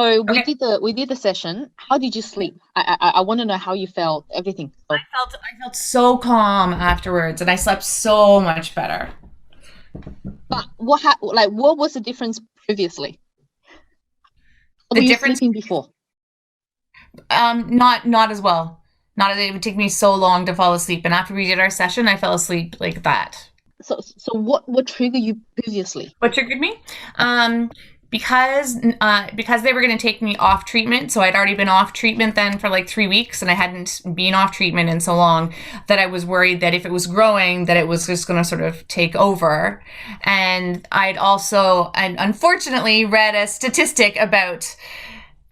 So we Okay. did the session. How did you sleep? I want to know how you felt, everything. So, I felt so calm afterwards, and I slept so much better. but what was the difference previously? How were The you difference, sleeping before? not as well. Not as it would take me so long to fall asleep, and after we did our session, I fell asleep like that. So what triggered you previously? What triggered me? Um, because they were going to take me off treatment, so I'd already been off treatment then for like 3 weeks, and I hadn't been off treatment in so long that I was worried that if it was growing, that it was just going to sort of take over. And I'd also, and unfortunately, read a statistic about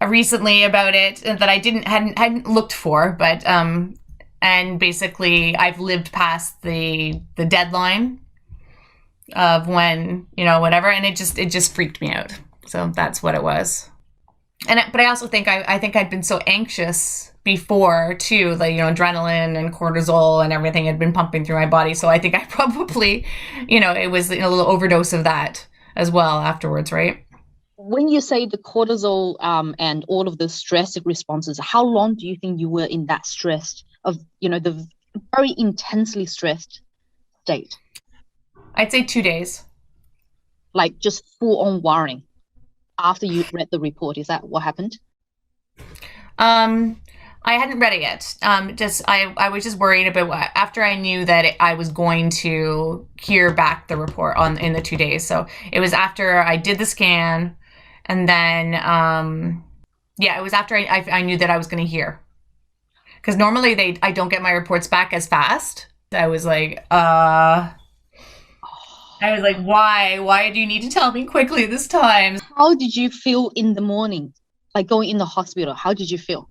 recently about it that I didn't hadn't looked for, but and basically I've lived past the deadline of when, whatever, and it just freaked me out. So that's what it was. But I also think I think I'd been so anxious before too, like, adrenaline and cortisol and everything had been pumping through my body. So I think I probably, it was a little overdose of that as well afterwards, right? When you say the cortisol and all of the stress responses, how long do you think you were in that stressed of, the very intensely stressed state? I'd say 2 days. Like just full on worrying after you read the report. Is that what happened? Um, I hadn't read it yet. Just I was just worried about after I knew that I was going to hear back the report in the 2 days. So it was after I did the scan, and then yeah, it was after I knew that I was going to hear. Because normally I don't get my reports back as fast. I was like, why? Why do you need to tell me quickly this time? How did you feel in the morning, like going in the hospital? How did you feel?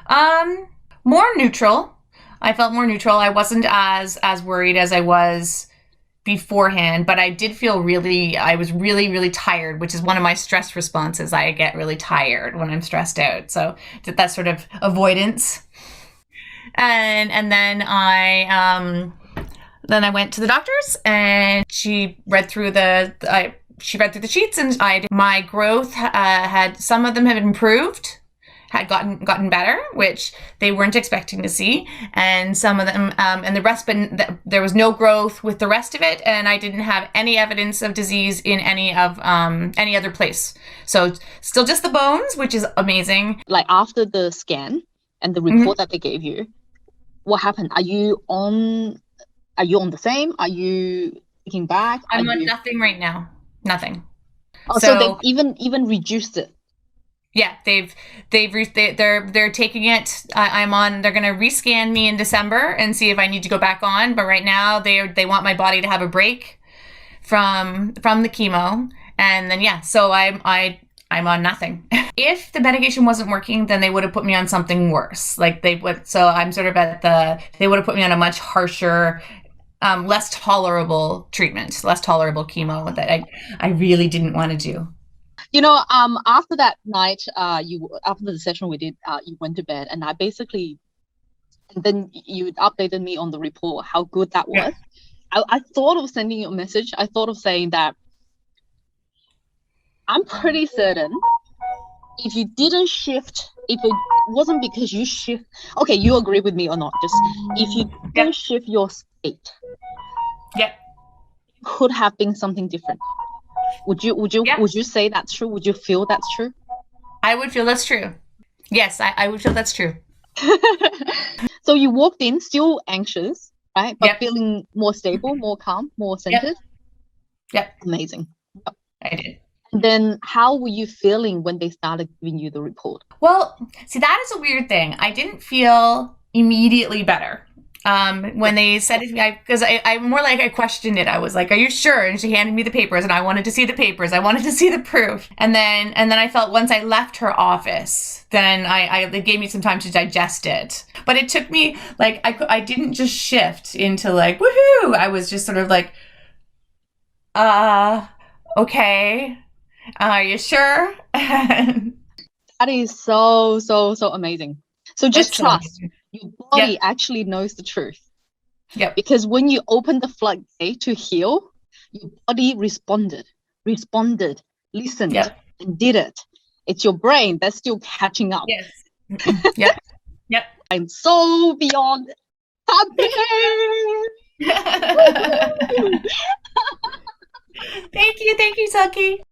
Um, More neutral. I felt more neutral. I wasn't as worried as I was beforehand, but I was really, really tired, which is one of my stress responses. I get really tired when I'm stressed out. So that sort of avoidance. And then I went to the doctor's, and she read through the sheets, and my growth had, some of them had improved, had gotten better, which they weren't expecting to see, and some of them and the rest, but there was no growth with the rest of it, and I didn't have any evidence of disease in any other place. So still just the bones, which is amazing. Like after the scan and the Mm-hmm. report that they gave you, what happened? Are you on the same? Are you taking back? Are I'm on you nothing right now. Nothing. Oh, so they've So even reduced it. yeah, they're taking it. I'm on. They're gonna rescan me in December and see if I need to go back on. But right now they want my body to have a break from the chemo, and then yeah. So I'm on nothing. If the medication wasn't working, then they would have put me on something worse. Like they would. So I'm sort of they would have put me on a much harsher, less tolerable treatment, less tolerable chemo that I really didn't want to do. After that night, you after the session we did, you went to bed, and and then you updated me on the report, how good that Yeah. was. I thought of sending you a message. I thought of saying that I'm pretty certain if you didn't shift, if it wasn't because you shift, okay, you agree with me or not? Just if you Yep. didn't shift your state, Yep. could have been something different. Would you would you Yep. would you say that's true? Would you feel that's true? I would feel that's true. Yes, I would feel that's true. So you walked in still anxious, right? But Yep. feeling more stable, more calm, more Yep. centered. Yep. Amazing. I did. And then how were you feeling when they started giving you the report? Well, see, that is a weird thing. I didn't feel immediately better. When Yep. they said it, because I more like I questioned it. I was like, "Are you sure?" And she handed me the papers, and I wanted to see the papers. I wanted to see the proof. And then I felt once I left her office, then it gave me some time to digest it. But it took me like I didn't just shift into like woohoo. I was just sort of like, okay, are you sure? That is so, so, so amazing. So just It's so trust amazing. your Yep. body actually knows the truth. Yep. Because when you open the floodgate to heal, your body responded, listened, Yep. and did it. It's your brain that's still catching up. Yes. Yep. Yep. I'm so beyond happy. Thank you, Saki.